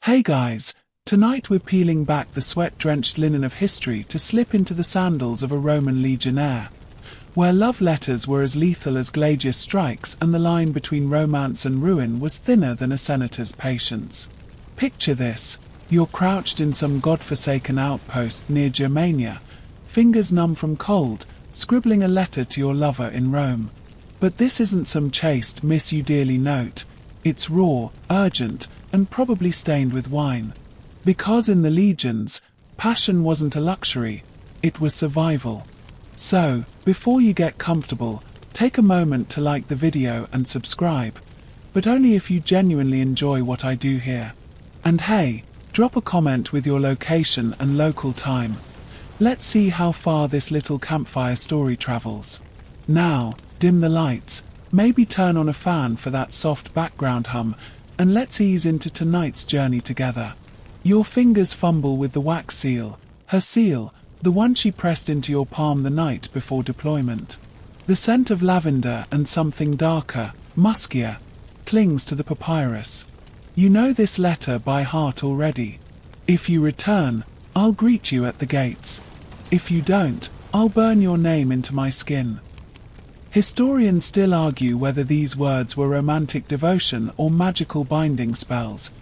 Hey guys, tonight we're peeling back the sweat-drenched linen of history to slip into the sandals of a Roman legionnaire, where love letters were as lethal as gladius strikes and the line between romance and ruin was thinner than a senator's patience. Picture this: you're crouched in some godforsaken outpost near Germania, fingers numb from cold, scribbling a letter to your lover in Rome. But this isn't some chaste miss you dearly note. It's raw, urgent, and probably stained with wine. Because in the legions, passion wasn't a luxury, it was survival. So, before you get comfortable, take a moment to like the video and subscribe, but only if you genuinely enjoy what I do here. And hey, drop a comment with your location and local time. Let's see how far this little campfire story travels. Now, dim the lights, maybe turn on a fan for that soft background hum, and let's ease into tonight's journey together. Your fingers fumble with the wax seal, her seal, the one she pressed into your palm the night before deployment. The scent of lavender and something darker, muskier, clings to the papyrus. You know this letter by heart already. If you return, I'll greet you at the gates. If you don't, I'll burn your name into my skin. Historians still argue whether these words were romantic devotion or magical binding spells,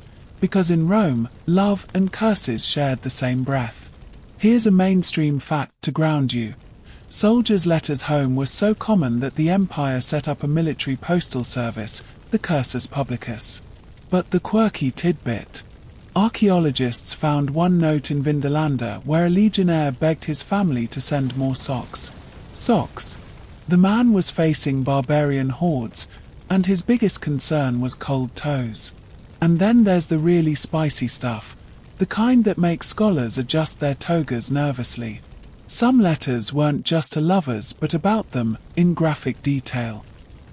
because in Rome, love and curses shared the same breath. Here's a mainstream fact to ground you. Soldiers' letters home were so common that the empire set up a military postal service, the cursus publicus. But the quirky tidbit: archaeologists found one note in Vindolanda where a legionnaire begged his family to send more socks. Socks. The man was facing barbarian hordes, and his biggest concern was cold toes. And then there's the really spicy stuff, the kind that makes scholars adjust their togas nervously. Some letters weren't just to lovers but about them, in graphic detail.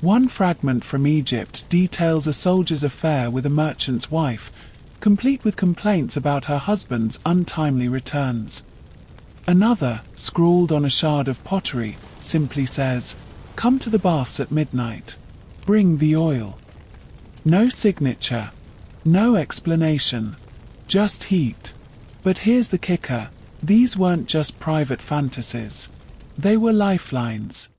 One fragment from Egypt details a soldier's affair with a merchant's wife, complete with complaints about her husband's untimely returns. Another, scrawled on a shard of pottery, simply says, "Come to the baths at midnight. Bring the oil." No signature. No explanation. Just heat. But here's the kicker: these weren't just private fantasies. They were lifelines.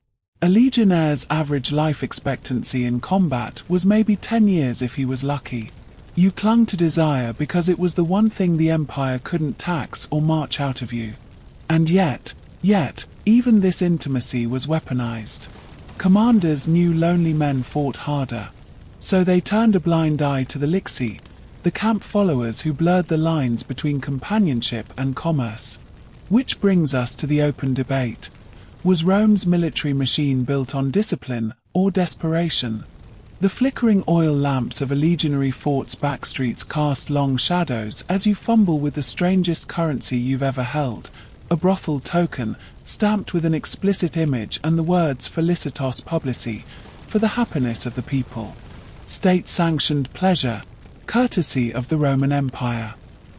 A legionnaire's average life expectancy in combat was maybe 10 years if he was lucky. You clung to desire because it was the one thing the empire couldn't tax or march out of you. And yet, even this intimacy was weaponized. Commanders knew lonely men fought harder. So they turned a blind eye to the lixi, the camp followers who blurred the lines between companionship and commerce. Which brings us to the open debate. Was Rome's military machine built on discipline or desperation? The flickering oil lamps of a legionary fort's backstreets cast long shadows as you fumble with the strangest currency you've ever held, a brothel token, stamped with an explicit image and the words Felicitas Publici, for the happiness of the people. State-sanctioned pleasure, courtesy of the Roman Empire.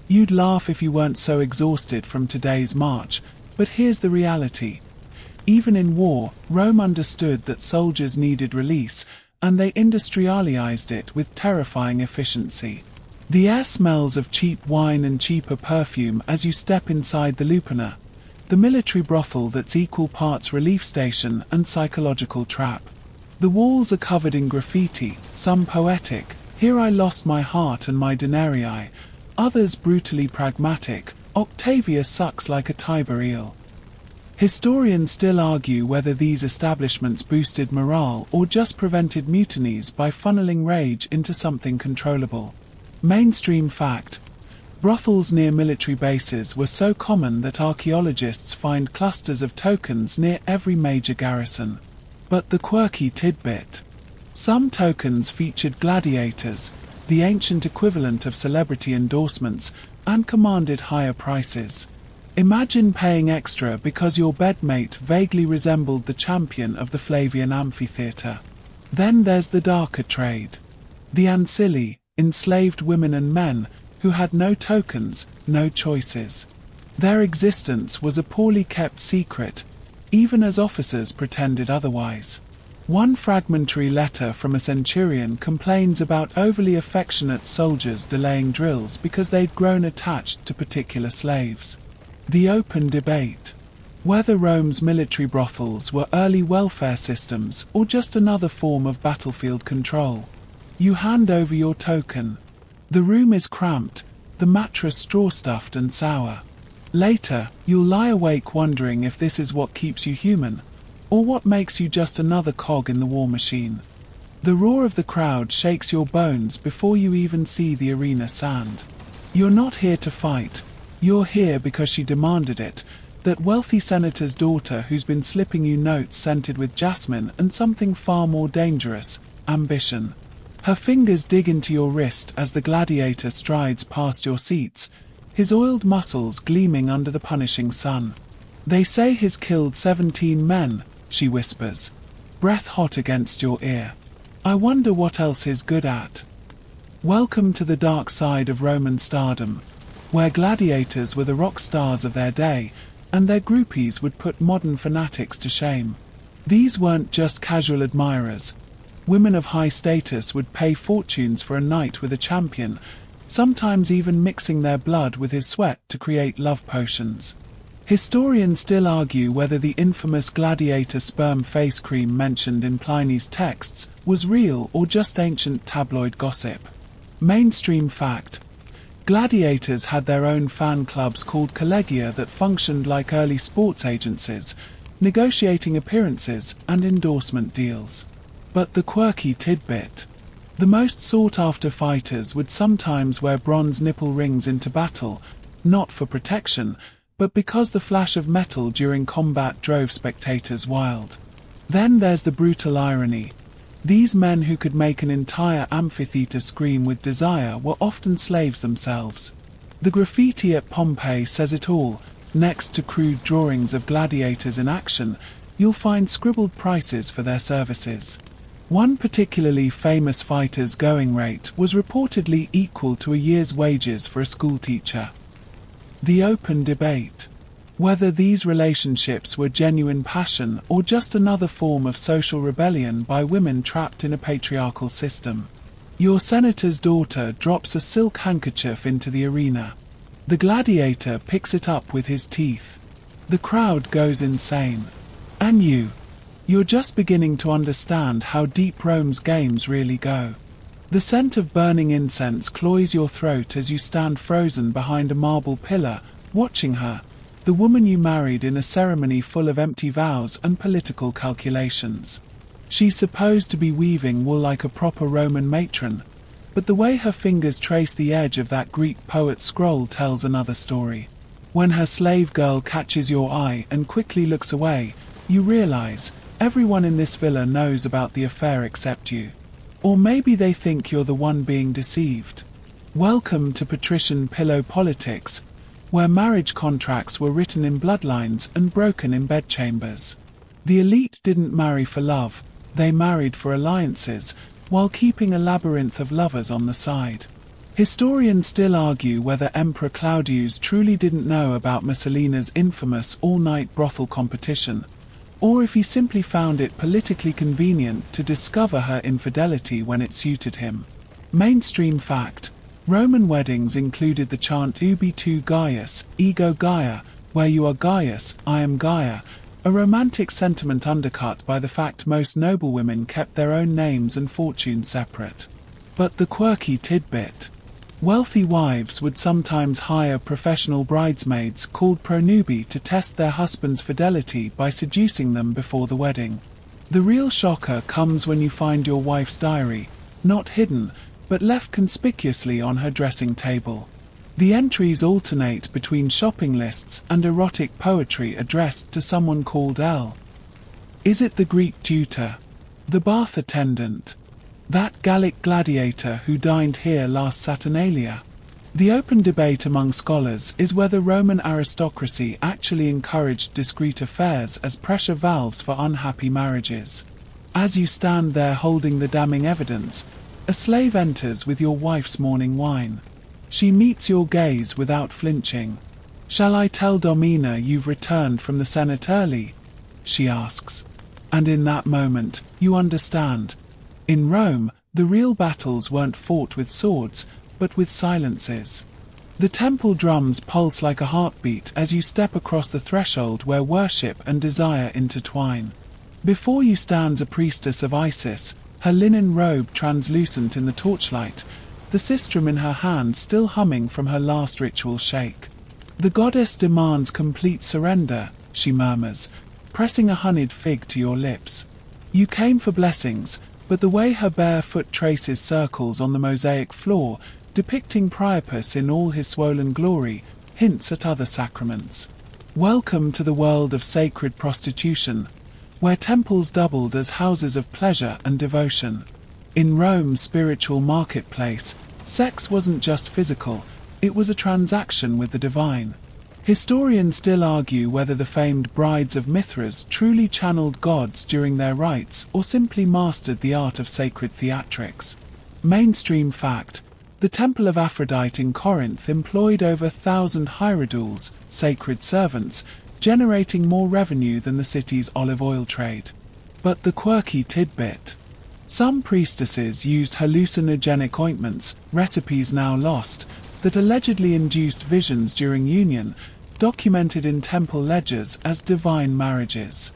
You'd laugh if you weren't so exhausted from today's march, but here's the reality. Even in war, Rome understood that soldiers needed release, and they industrialized it with terrifying efficiency. The air smells of cheap wine and cheaper perfume as you step inside the Lupina, the military brothel that's equal parts relief station and psychological trap. The walls are covered in graffiti, some poetic, "Here I lost my heart and my denarii," others brutally pragmatic, "Octavia sucks like a Tiber eel." Historians still argue whether these establishments boosted morale or just prevented mutinies by funneling rage into something controllable. Mainstream fact: brothels near military bases were so common that archaeologists find clusters of tokens near every major garrison. But the quirky tidbit: some tokens featured gladiators, the ancient equivalent of celebrity endorsements, and commanded higher prices. Imagine paying extra because your bedmate vaguely resembled the champion of the Flavian amphitheatre. Then there's the darker trade. The ancilli, enslaved women and men, who had no tokens, no choices. Their existence was a poorly kept secret, even as officers pretended otherwise. One fragmentary letter from a centurion complains about overly affectionate soldiers delaying drills because they'd grown attached to particular slaves. The open debate. Whether Rome's military brothels were early welfare systems or just another form of battlefield control. You hand over your token. The room is cramped, the mattress straw-stuffed and sour. Later, you'll lie awake wondering if this is what keeps you human, or what makes you just another cog in the war machine. The roar of the crowd shakes your bones before you even see the arena sand. You're not here to fight. You're here because she demanded it, that wealthy senator's daughter who's been slipping you notes scented with jasmine and something far more dangerous, ambition. Her fingers dig into your wrist as the gladiator strides past your seats, his oiled muscles gleaming under the punishing sun. They say he's killed 17 men, she whispers, breath hot against your ear. I wonder what else he's good at. Welcome to the dark side of Roman stardom, where gladiators were the rock stars of their day, and their groupies would put modern fanatics to shame. These weren't just casual admirers. Women of high status would pay fortunes for a night with a champion, sometimes even mixing their blood with his sweat to create love potions. Historians still argue whether the infamous gladiator sperm face cream mentioned in Pliny's texts was real or just ancient tabloid gossip. Mainstream fact. Gladiators had their own fan clubs called collegia that functioned like early sports agencies, negotiating appearances and endorsement deals. But the quirky tidbit. The most sought-after fighters would sometimes wear bronze nipple rings into battle, not for protection, but because the flash of metal during combat drove spectators wild. Then there's the brutal irony. These men who could make an entire amphitheater scream with desire were often slaves themselves. The graffiti at Pompeii says it all. Next to crude drawings of gladiators in action, you'll find scribbled prices for their services. One particularly famous fighter's going rate was reportedly equal to a year's wages for a schoolteacher. The open debate. Whether these relationships were genuine passion or just another form of social rebellion by women trapped in a patriarchal system. Your senator's daughter drops a silk handkerchief into the arena. The gladiator picks it up with his teeth. The crowd goes insane. And you're just beginning to understand how deep Rome's games really go. The scent of burning incense cloys your throat as you stand frozen behind a marble pillar, watching her, the woman you married in a ceremony full of empty vows and political calculations. She's supposed to be weaving wool like a proper Roman matron, but the way her fingers trace the edge of that Greek poet's scroll tells another story. When her slave girl catches your eye and quickly looks away, you realize everyone in this villa knows about the affair except you. Or maybe they think you're the one being deceived. Welcome to patrician pillow politics, where marriage contracts were written in bloodlines and broken in bedchambers. The elite didn't marry for love, they married for alliances, while keeping a labyrinth of lovers on the side. Historians still argue whether Emperor Claudius truly didn't know about Messalina's infamous all-night brothel competition, or if he simply found it politically convenient to discover her infidelity when it suited him. Mainstream fact. Roman weddings included the chant Ubi tu Gaius, ego Gaia, where you are Gaius, I am Gaia, a romantic sentiment undercut by the fact most noblewomen kept their own names and fortunes separate. But the quirky tidbit. Wealthy wives would sometimes hire professional bridesmaids called pronubi to test their husband's fidelity by seducing them before the wedding. The real shocker comes when you find your wife's diary, not hidden, but left conspicuously on her dressing table. The entries alternate between shopping lists and erotic poetry addressed to someone called L. Is it the Greek tutor? The bath attendant? That Gallic gladiator who dined here last Saturnalia? The open debate among scholars is whether Roman aristocracy actually encouraged discreet affairs as pressure valves for unhappy marriages. As you stand there holding the damning evidence, a slave enters with your wife's morning wine. She meets your gaze without flinching. "Shall I tell Domina you've returned from the Senate early?" she asks. And in that moment, you understand. In Rome, the real battles weren't fought with swords, but with silences. The temple drums pulse like a heartbeat as you step across the threshold where worship and desire intertwine. Before you stands a priestess of Isis, her linen robe translucent in the torchlight, the sistrum in her hand still humming from her last ritual shake. The goddess demands complete surrender, she murmurs, pressing a honeyed fig to your lips. You came for blessings, but the way her bare foot traces circles on the mosaic floor, depicting Priapus in all his swollen glory, hints at other sacraments. Welcome to the world of sacred prostitution, where temples doubled as houses of pleasure and devotion. In Rome's spiritual marketplace, sex wasn't just physical, it was a transaction with the divine. Historians still argue whether the famed brides of Mithras truly channeled gods during their rites or simply mastered the art of sacred theatrics. Mainstream fact: the Temple of Aphrodite in Corinth employed over 1,000 hierodules, sacred servants, generating more revenue than the city's olive oil trade. But the quirky tidbit: some priestesses used hallucinogenic ointments, recipes now lost, that allegedly induced visions during union, documented in temple ledgers as divine marriages.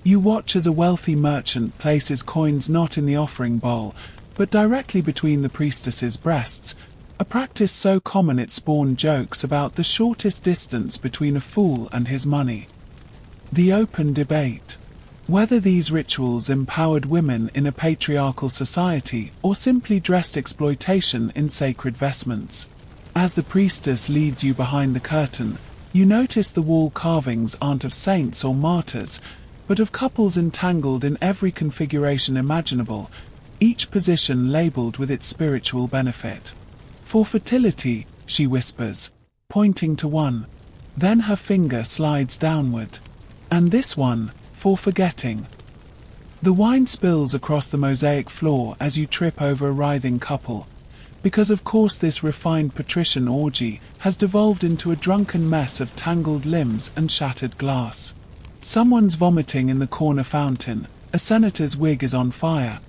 You watch as a wealthy merchant places coins not in the offering bowl, but directly between the priestess's breasts, a practice so common it spawned jokes about the shortest distance between a fool and his money. The open debate: whether these rituals empowered women in a patriarchal society or simply dressed exploitation in sacred vestments. As the priestess leads you behind the curtain, you notice the wall carvings aren't of saints or martyrs, but of couples entangled in every configuration imaginable, each position labeled with its spiritual benefit. For fertility, she whispers, pointing to one. Then her finger slides downward. And this one, for forgetting. The wine spills across the mosaic floor as you trip over a writhing couple, because of course this refined patrician orgy has devolved into a drunken mess of tangled limbs and shattered glass. Someone's vomiting in the corner fountain, a senator's wig is on fire,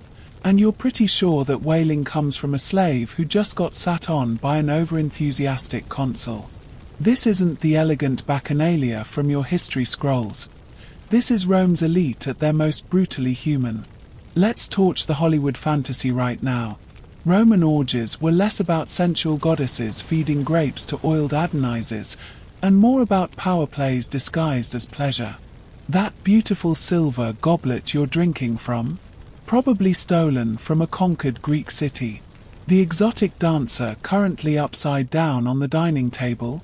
and you're pretty sure that wailing comes from a slave who just got sat on by an over-enthusiastic consul. This isn't the elegant bacchanalia from your history scrolls. This is Rome's elite at their most brutally human. Let's torch the Hollywood fantasy right now. Roman orgies were less about sensual goddesses feeding grapes to oiled Adonises, and more about power plays disguised as pleasure. That beautiful silver goblet you're drinking from? Probably stolen from a conquered Greek city. The exotic dancer currently upside down on the dining table?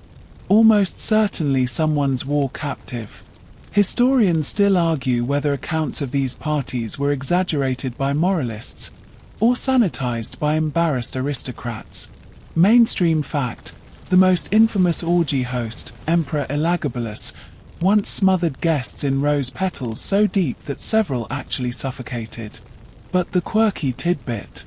Almost certainly someone's war captive. Historians still argue whether accounts of these parties were exaggerated by moralists or sanitized by embarrassed aristocrats. Mainstream fact: the most infamous orgy host, Emperor Elagabalus, once smothered guests in rose petals so deep that several actually suffocated. But the quirky tidbit: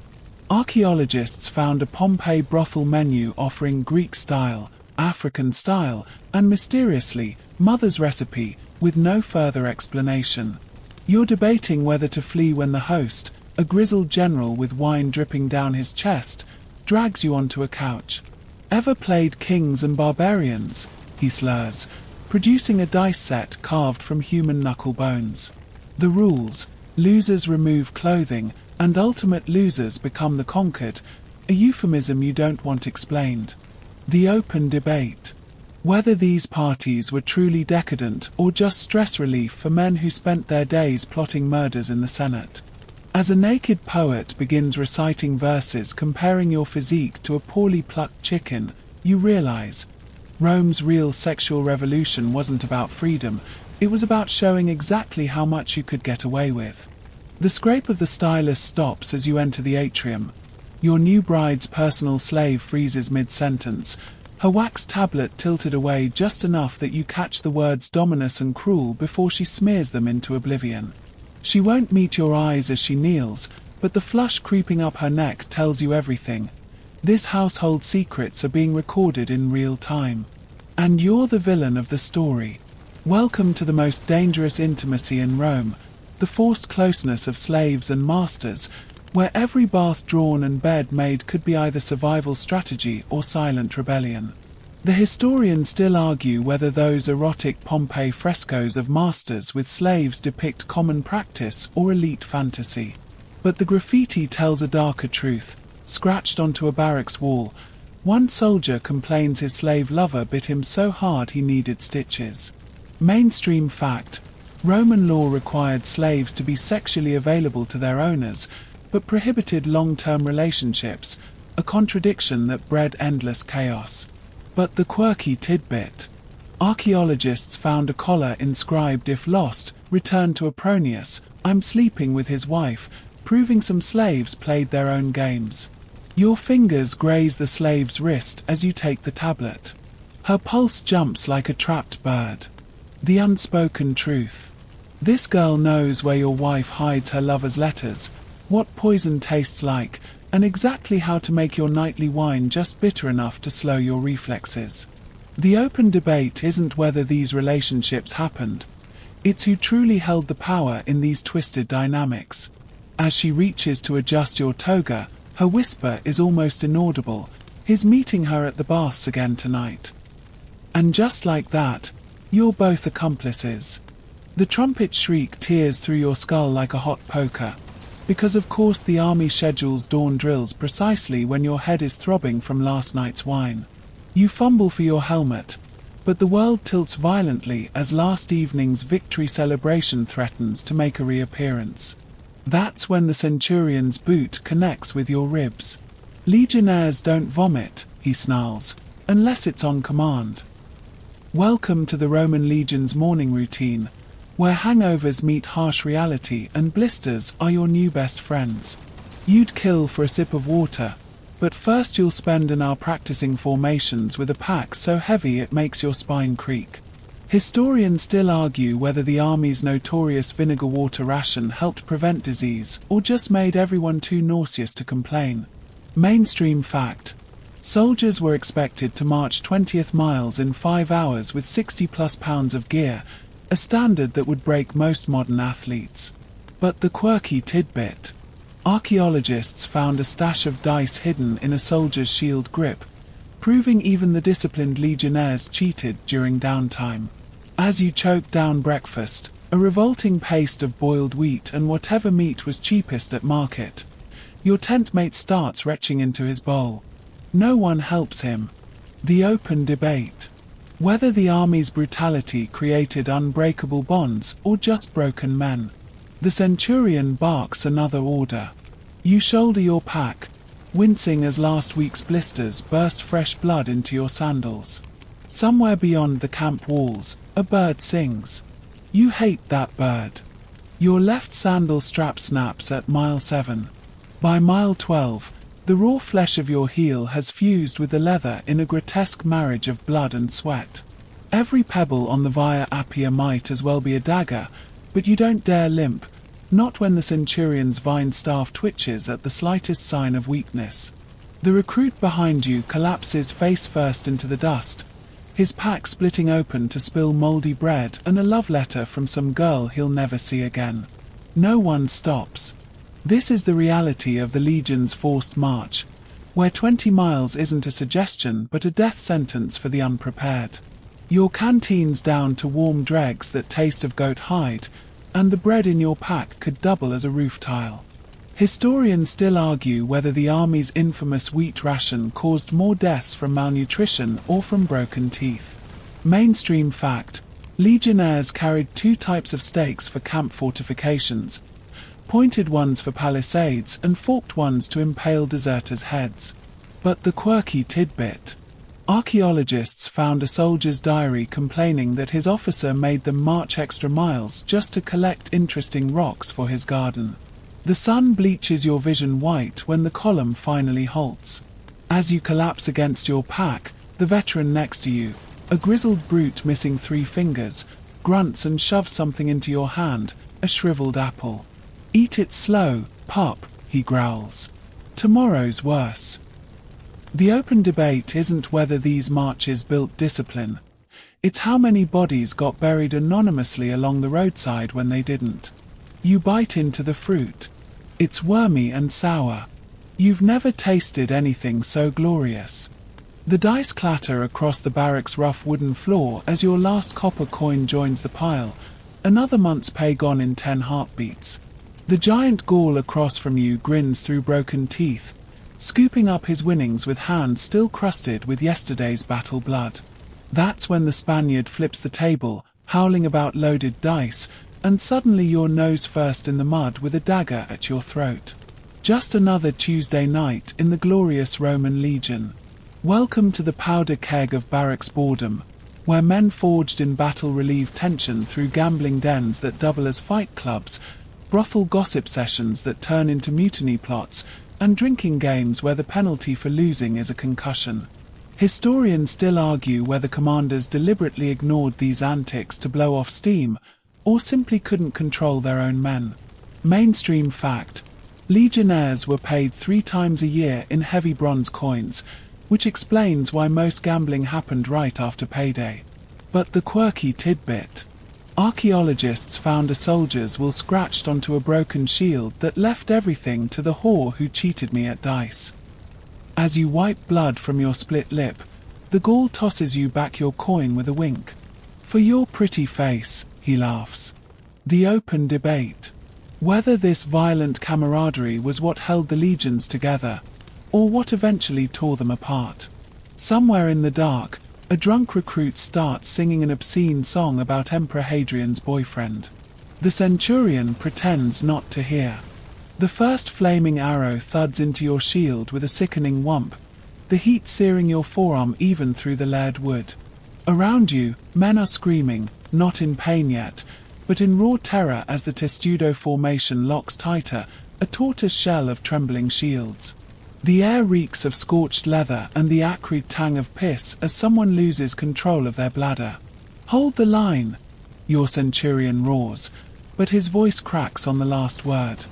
archaeologists found a Pompeii brothel menu offering Greek style, African style, and mysteriously, mother's recipe, with no further explanation. You're debating whether to flee when the host, a grizzled general with wine dripping down his chest, drags you onto a couch. Ever played Kings and Barbarians? He slurs, producing a dice set carved from human knuckle bones. The rules: losers remove clothing, and ultimate losers become the conquered, a euphemism you don't want explained. The open debate: whether these parties were truly decadent or just stress relief for men who spent their days plotting murders in the Senate. As a naked poet begins reciting verses comparing your physique to a poorly plucked chicken, you realize Rome's real sexual revolution wasn't about freedom, it was about showing exactly how much you could get away with. The scrape of the stylus stops as you enter the atrium. Your new bride's personal slave freezes mid-sentence, her wax tablet tilted away just enough that you catch the words dominus and cruel before she smears them into oblivion. She won't meet your eyes as she kneels, but the flush creeping up her neck tells you everything. This household secrets are being recorded in real time. And you're the villain of the story. Welcome to the most dangerous intimacy in Rome, the forced closeness of slaves and masters, where every bath drawn and bed made could be either survival strategy or silent rebellion. The historians still argue whether those erotic Pompeii frescoes of masters with slaves depict common practice or elite fantasy. But the graffiti tells a darker truth. Scratched onto a barracks wall, one soldier complains his slave lover bit him so hard he needed stitches. Mainstream fact: Roman law required slaves to be sexually available to their owners, but prohibited long-term relationships, a contradiction that bred endless chaos. But the quirky tidbit: archaeologists found a collar inscribed "If lost, return to Apronius, I'm sleeping with his wife," proving some slaves played their own games. Your fingers graze the slave's wrist as you take the tablet. Her pulse jumps like a trapped bird. The unspoken truth: this girl knows where your wife hides her lover's letters, what poison tastes like, and exactly how to make your nightly wine just bitter enough to slow your reflexes. The open debate isn't whether these relationships happened, it's who truly held the power in these twisted dynamics. As she reaches to adjust your toga, her whisper is almost inaudible: "He's meeting her at the baths again tonight." And just like that, you're both accomplices. The trumpet shriek tears through your skull like a hot poker. Because of course the army schedules dawn drills precisely when your head is throbbing from last night's wine. You fumble for your helmet, but the world tilts violently as last evening's victory celebration threatens to make a reappearance. That's when the centurion's boot connects with your ribs. "Legionnaires don't vomit," he snarls, "unless it's on command." Welcome to the Roman legion's morning routine, where hangovers meet harsh reality and blisters are your new best friends. You'd kill for a sip of water, but first you'll spend an hour practicing formations with a pack so heavy it makes your spine creak. Historians still argue whether the army's notorious vinegar water ration helped prevent disease or just made everyone too nauseous to complain. Mainstream fact: soldiers were expected to march 20th miles in 5 hours with 60+ pounds of gear, a standard that would break most modern athletes. But the quirky tidbit: archaeologists found a stash of dice hidden in a soldier's shield grip, proving even the disciplined legionnaires cheated during downtime. As you choke down breakfast, a revolting paste of boiled wheat and whatever meat was cheapest at market, your tent mate starts retching into his bowl. No one helps him. The open debate: whether the army's brutality created unbreakable bonds or just broken men. The centurion barks another order. You shoulder your pack, wincing as last week's blisters burst fresh blood into your sandals. Somewhere beyond the camp walls, a bird sings. You hate that bird. Your left sandal strap snaps at mile 7. By mile 12, the raw flesh of your heel has fused with the leather in a grotesque marriage of blood and sweat. Every pebble on the Via Appia might as well be a dagger, but you don't dare limp, not when the centurion's vine staff twitches at the slightest sign of weakness. The recruit behind you collapses face first into the dust, his pack splitting open to spill moldy bread and a love letter from some girl he'll never see again. No one stops. This is the reality of the Legion's forced march, where 20 miles isn't a suggestion but a death sentence for the unprepared. Your canteen's down to warm dregs that taste of goat hide, and the bread in your pack could double as a roof tile. Historians still argue whether the army's infamous wheat ration caused more deaths from malnutrition or from broken teeth. Mainstream fact: legionnaires carried 2 types of stakes for camp fortifications, pointed ones for palisades and forked ones to impale deserters' heads. But the quirky tidbit: archaeologists found a soldier's diary complaining that his officer made them march extra miles just to collect interesting rocks for his garden. The sun bleaches your vision white when the column finally halts. As you collapse against your pack, the veteran next to you, a grizzled brute missing 3 fingers, grunts and shoves something into your hand, a shriveled apple. "Eat it slow, pup," he growls. "Tomorrow's worse." The open debate isn't whether these marches built discipline. It's how many bodies got buried anonymously along the roadside when they didn't. You bite into the fruit. It's wormy and sour. You've never tasted anything so glorious. The dice clatter across the barrack's rough wooden floor as your last copper coin joins the pile, another month's pay gone in 10 heartbeats. The giant Gaul across from you grins through broken teeth, scooping up his winnings with hands still crusted with yesterday's battle blood. That's when the Spaniard flips the table, howling about loaded dice, and suddenly you're nose first in the mud with a dagger at your throat. Just another Tuesday night in the glorious Roman Legion. Welcome to the powder keg of barracks boredom, where men forged in battle relieve tension through gambling dens that double as fight clubs, brothel gossip sessions that turn into mutiny plots, and drinking games where the penalty for losing is a concussion. Historians still argue whether commanders deliberately ignored these antics to blow off steam, or simply couldn't control their own men. Mainstream fact: legionnaires were paid 3 times a year in heavy bronze coins, which explains why most gambling happened right after payday. But the quirky tidbit: archaeologists found a soldier's will scratched onto a broken shield that left everything to the whore who cheated me at dice. As you wipe blood from your split lip, the Gaul tosses you back your coin with a wink. For your pretty face, he laughs. The open debate: whether this violent camaraderie was what held the legions together, or what eventually tore them apart. Somewhere in the dark, a drunk recruit starts singing an obscene song about Emperor Hadrian's boyfriend. The centurion pretends not to hear. The first flaming arrow thuds into your shield with a sickening whump, the heat searing your forearm even through the layered wood. Around you, men are screaming, not in pain yet, but in raw terror as the testudo formation locks tighter, a tortoise shell of trembling shields. The air reeks of scorched leather and the acrid tang of piss as someone loses control of their bladder. "Hold the line," your centurion roars, but his voice cracks on the last word.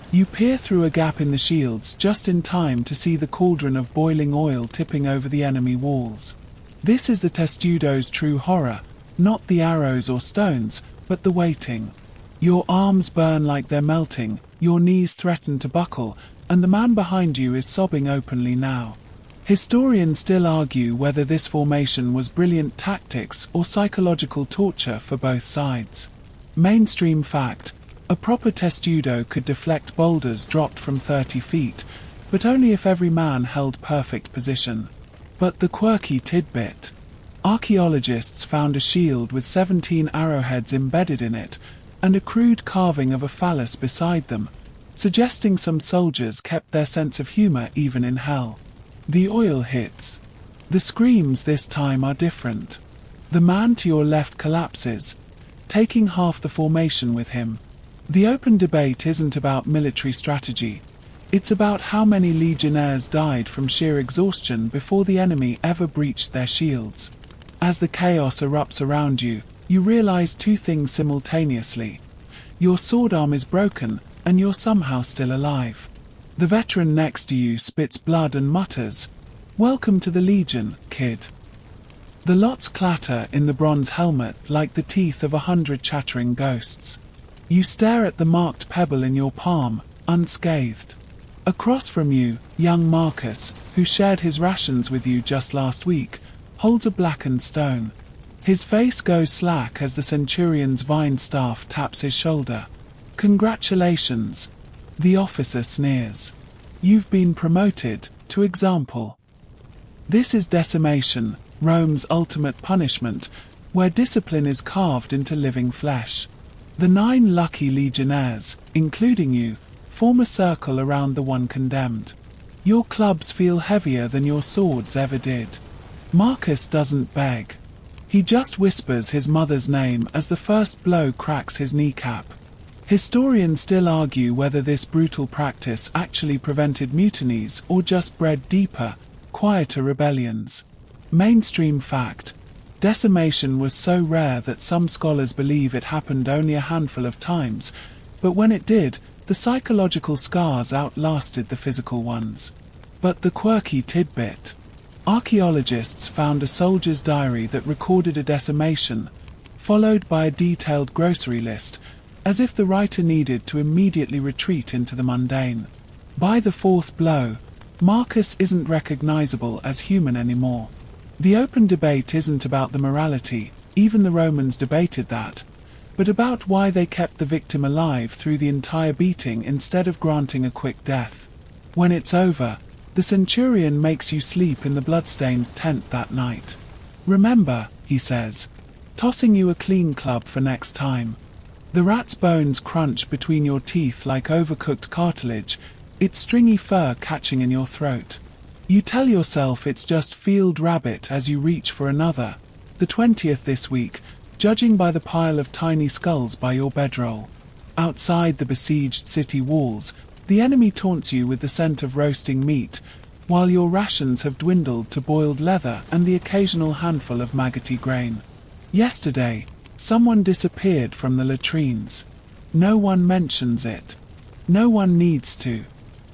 You peer through a gap in the shields just in time to see the cauldron of boiling oil tipping over the enemy walls. This is the testudo's true horror, not the arrows or stones, but the waiting. Your arms burn like they're melting, your knees threaten to buckle, and the man behind you is sobbing openly now. Historians still argue whether this formation was brilliant tactics or psychological torture for both sides. Mainstream fact: a proper testudo could deflect boulders dropped from 30 feet, but only if every man held perfect position. But the quirky tidbit: archaeologists found a shield with 17 arrowheads embedded in it, and a crude carving of a phallus beside them, suggesting some soldiers kept their sense of humor even in hell. The oil hits. The screams this time are different. The man to your left collapses, taking half the formation with him. The open debate isn't about military strategy. It's about how many legionnaires died from sheer exhaustion before the enemy ever breached their shields. As the chaos erupts around you, you realize 2 things simultaneously. Your sword arm is broken, and you're somehow still alive. The veteran next to you spits blood and mutters, "Welcome to the Legion, kid." The lots clatter in the bronze helmet like the teeth of 100 chattering ghosts. You stare at the marked pebble in your palm, unscathed. Across from you, young Marcus, who shared his rations with you just last week, holds a blackened stone. His face goes slack as the centurion's vine staff taps his shoulder. "Congratulations," the officer sneers. "You've been promoted to example." This is decimation, Rome's ultimate punishment, where discipline is carved into living flesh. The 9 lucky legionnaires, including you, form a circle around the one condemned. Your clubs feel heavier than your swords ever did. Marcus doesn't beg. He just whispers his mother's name as the first blow cracks his kneecap. Historians still argue whether this brutal practice actually prevented mutinies or just bred deeper, quieter rebellions. Mainstream fact: decimation was so rare that some scholars believe it happened only a handful of times, but when it did, the psychological scars outlasted the physical ones. But the quirky tidbit: archaeologists found a soldier's diary that recorded a decimation, followed by a detailed grocery list, as if the writer needed to immediately retreat into the mundane. By the fourth blow, Marcus isn't recognizable as human anymore. The open debate isn't about the morality, even the Romans debated that, but about why they kept the victim alive through the entire beating instead of granting a quick death. When it's over, the centurion makes you sleep in the bloodstained tent that night. Remember, he says, tossing you a clean club for next time. The rat's bones crunch between your teeth like overcooked cartilage, its stringy fur catching in your throat. You tell yourself it's just field rabbit as you reach for another, the 20th this week, judging by the pile of tiny skulls by your bedroll. Outside the besieged city walls, the enemy taunts you with the scent of roasting meat, while your rations have dwindled to boiled leather and the occasional handful of maggoty grain. Yesterday, someone disappeared from the latrines. No one mentions it. No one needs to.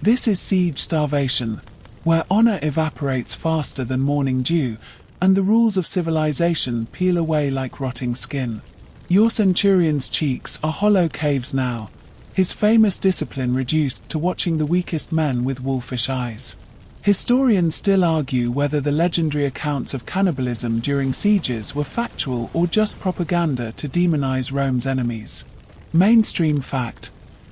This is siege starvation, where honor evaporates faster than morning dew, and the rules of civilization peel away like rotting skin. Your centurion's cheeks are hollow caves now, his famous discipline reduced to watching the weakest men with wolfish eyes. Historians still argue whether the legendary accounts of cannibalism during sieges were factual or just propaganda to demonize Rome's enemies. Mainstream fact: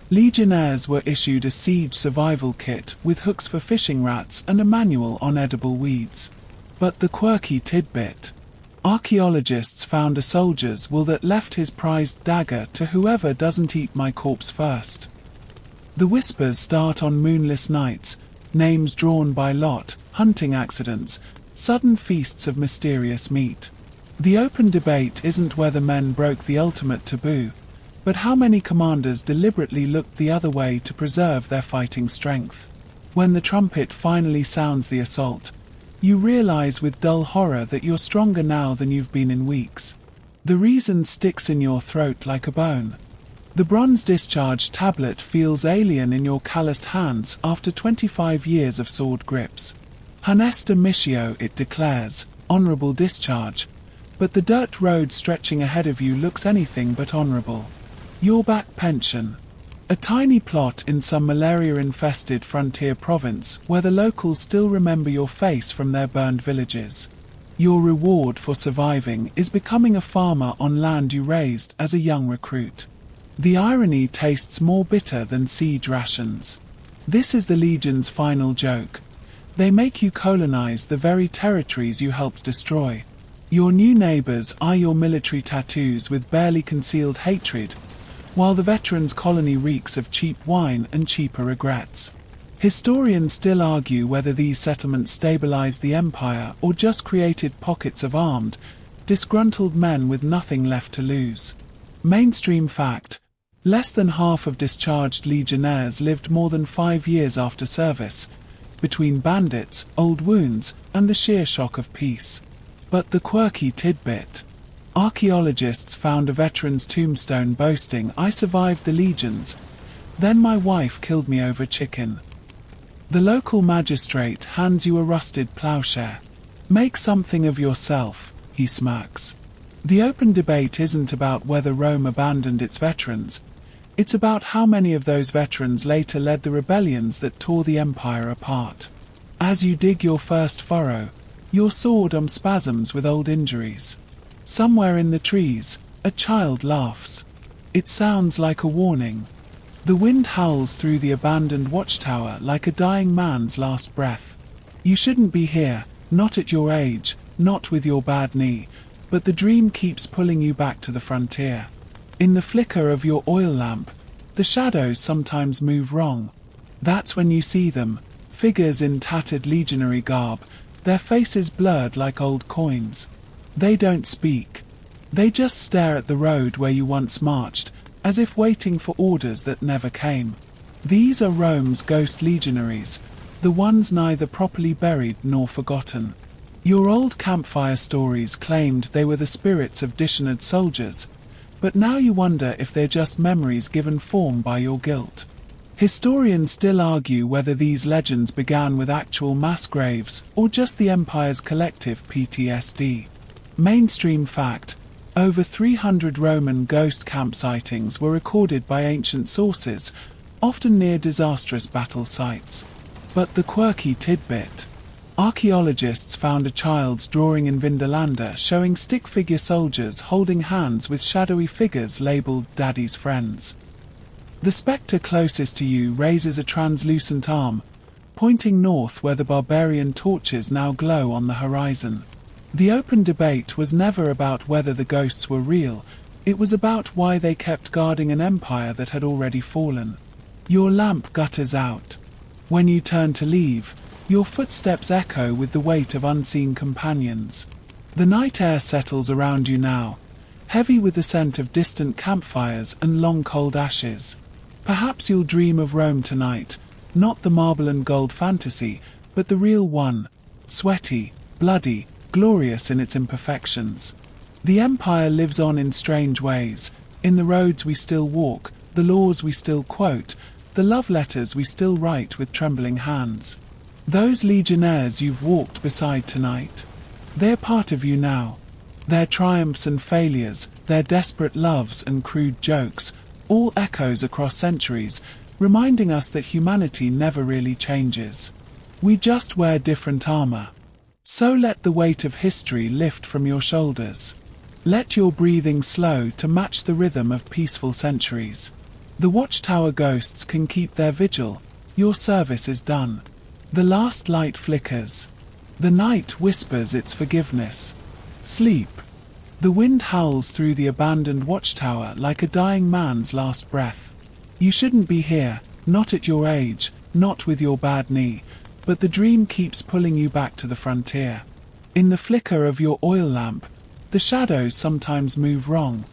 legionnaires were issued a siege survival kit with hooks for fishing rats and a manual on edible weeds. But the quirky tidbit: archaeologists found a soldier's will that left his prized dagger to whoever doesn't eat my corpse first. The whispers start on moonless nights, names drawn by lot, hunting accidents, sudden feasts of mysterious meat. The open debate isn't whether men broke the ultimate taboo, but how many commanders deliberately looked the other way to preserve their fighting strength. When the trumpet finally sounds the assault, you realize with dull horror that you're stronger now than you've been in weeks. The reason sticks in your throat like a bone. The bronze discharge tablet feels alien in your calloused hands after 25 years of sword grips. Honesta missio, it declares, honorable discharge, but the dirt road stretching ahead of you looks anything but honorable. Your back pension. A tiny plot in some malaria-infested frontier province where the locals still remember your face from their burned villages. Your reward for surviving is becoming a farmer on land you raised as a young recruit. The irony tastes more bitter than siege rations. This is the Legion's final joke. They make you colonize the very territories you helped destroy. Your new neighbors eye your military tattoos with barely concealed hatred, while the veterans' colony reeks of cheap wine and cheaper regrets. Historians still argue whether these settlements stabilized the empire or just created pockets of armed, disgruntled men with nothing left to lose. Mainstream fact: less than half of discharged legionnaires lived more than 5 years after service, between bandits, old wounds, and the sheer shock of peace. But the quirky tidbit: archaeologists found a veteran's tombstone boasting, "I survived the legions. Then my wife killed me over chicken." The local magistrate hands you a rusted plowshare. "Make something of yourself," he smirks. The open debate isn't about whether Rome abandoned its veterans. It's about how many of those veterans later led the rebellions that tore the empire apart. As you dig your first furrow, your sword spasms with old injuries. Somewhere in the trees, a child laughs. It sounds like a warning. The wind howls through the abandoned watchtower like a dying man's last breath. You shouldn't be here, not at your age, not with your bad knee, but the dream keeps pulling you back to the frontier. In the flicker of your oil lamp, the shadows sometimes move wrong. That's when you see them, figures in tattered legionary garb, their faces blurred like old coins. They don't speak. They just stare at the road where you once marched, as if waiting for orders that never came. These are Rome's ghost legionaries, the ones neither properly buried nor forgotten. Your old campfire stories claimed they were the spirits of dishonored soldiers, but now you wonder if they're just memories given form by your guilt. Historians still argue whether these legends began with actual mass graves or just the empire's collective PTSD. Mainstream fact: Over 300 Roman ghost camp sightings were recorded by ancient sources, often near disastrous battle sites. But the quirky tidbit. Archaeologists found a child's drawing in Vindolanda showing stick figure soldiers holding hands with shadowy figures labeled Daddy's Friends. The spectre closest to you raises a translucent arm, pointing north where the barbarian torches now glow on the horizon. The open debate was never about whether the ghosts were real, it was about why they kept guarding an empire that had already fallen. Your lamp gutters out. When you turn to leave, your footsteps echo with the weight of unseen companions. The night air settles around you now, heavy with the scent of distant campfires and long cold ashes. Perhaps you'll dream of Rome tonight, not the marble and gold fantasy, but the real one, sweaty, bloody, glorious in its imperfections. The empire lives on in strange ways, in the roads we still walk, the laws we still quote, the love letters we still write with trembling hands. Those legionnaires you've walked beside tonight, they're part of you now. Their triumphs and failures, their desperate loves and crude jokes, all echoes across centuries, reminding us that humanity never really changes. We just wear different armor. So let the weight of history lift from your shoulders. Let your breathing slow to match the rhythm of peaceful centuries. The watchtower ghosts can keep their vigil, your service is done. The last light flickers. The night whispers its forgiveness. Sleep. The wind howls through the abandoned watchtower like a dying man's last breath. You shouldn't be here, not at your age, not with your bad knee, but the dream keeps pulling you back to the frontier. In the flicker of your oil lamp, the shadows sometimes move wrong.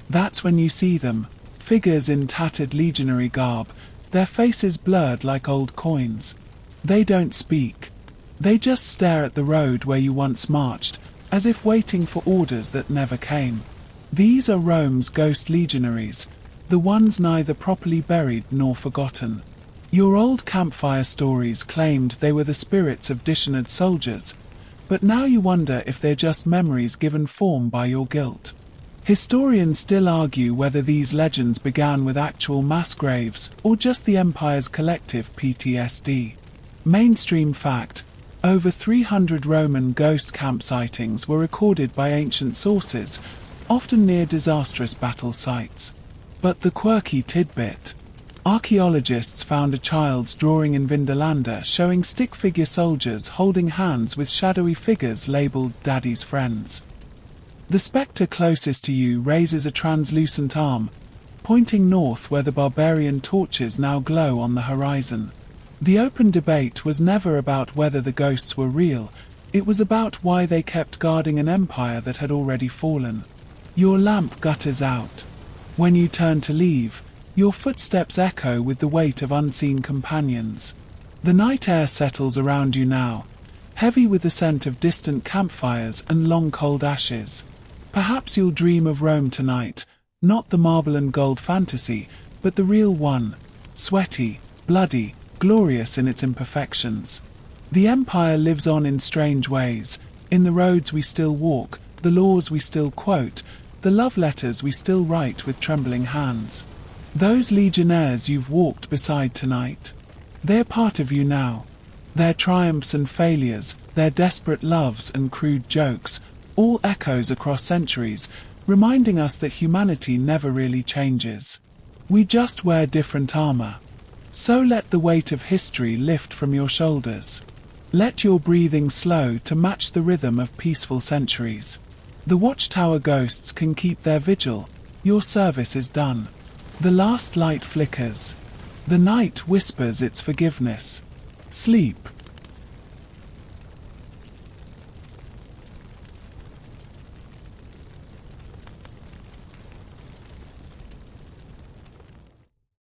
That's when you see them, figures in tattered legionary garb, their faces blurred like old coins. They don't speak. They just stare at the road where you once marched, as if waiting for orders that never came. These are Rome's ghost legionaries, the ones neither properly buried nor forgotten. Your old campfire stories claimed they were the spirits of dishonored soldiers, but now you wonder if they're just memories given form by your guilt. Historians still argue whether these legends began with actual mass graves or just the empire's collective PTSD. Mainstream fact: over 300 Roman ghost camp sightings were recorded by ancient sources, often near disastrous battle sites. But the quirky tidbit. Archaeologists found a child's drawing in Vindolanda showing stick figure soldiers holding hands with shadowy figures labeled Daddy's Friends. The spectre closest to you raises a translucent arm, pointing north where the barbarian torches now glow on the horizon. The open debate was never about whether the ghosts were real, it was about why they kept guarding an empire that had already fallen. Your lamp gutters out. When you turn to leave, your footsteps echo with the weight of unseen companions. The night air settles around you now, heavy with the scent of distant campfires and long cold ashes. Perhaps you'll dream of Rome tonight, not the marble and gold fantasy, but the real one, sweaty, bloody, glorious in its imperfections. The empire lives on in strange ways, in the roads we still walk, the laws we still quote, the love letters we still write with trembling hands. Those legionnaires you've walked beside tonight, they're part of you now. Their triumphs and failures, their desperate loves and crude jokes, all echoes across centuries, reminding us that humanity never really changes. We just wear different armor. So let the weight of history lift from your shoulders. Let your breathing slow to match the rhythm of peaceful centuries. The watchtower ghosts can keep their vigil, your service is done. The last light flickers. The night whispers its forgiveness. Sleep.